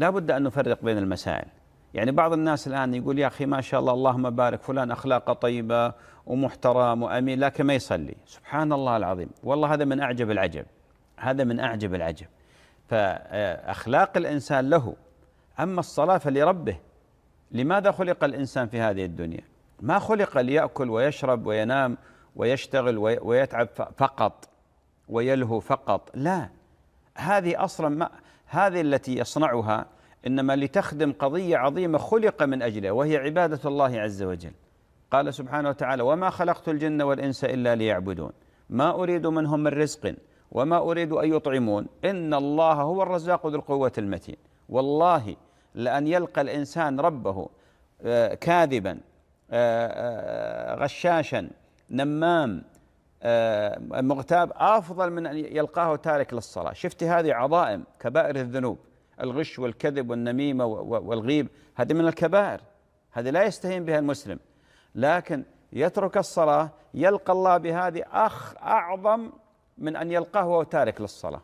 لا بد أن نفرق بين المسائل. يعني بعض الناس الآن يقول يا أخي ما شاء الله اللهم بارك فلان أخلاقه طيبة ومحترم وأمين لكن ما يصلي، سبحان الله العظيم، والله هذا من أعجب العجب، هذا من أعجب العجب. فأخلاق الإنسان له، أما الصلاة فلربه. لماذا خلق الإنسان في هذه الدنيا؟ ما خلق ليأكل ويشرب وينام ويشتغل ويتعب فقط ويلهو فقط، لا، هذه أصلا ما هذه التي يصنعها إنما لتخدم قضية عظيمة خلق من أجلها، وهي عبادة الله عز وجل. قال سبحانه وتعالى: وما خلقت الجن والإنس إلا ليعبدون ما أريد منهم من رزق وما أريد أن يطعمون إن الله هو الرزاق ذو القوة المتين. والله لأن يلقى الإنسان ربه كاذبا غشاشا نمام مغتاب أفضل من أن يلقاه تارك للصلاة. شفت هذه عظائم كبائر الذنوب، الغش والكذب والنميمة والغيب، هذه من الكبائر، هذه لا يستهين بها المسلم. لكن يترك الصلاة يلقى الله بهذه أعظم من أن يلقاه وهو تارك للصلاة.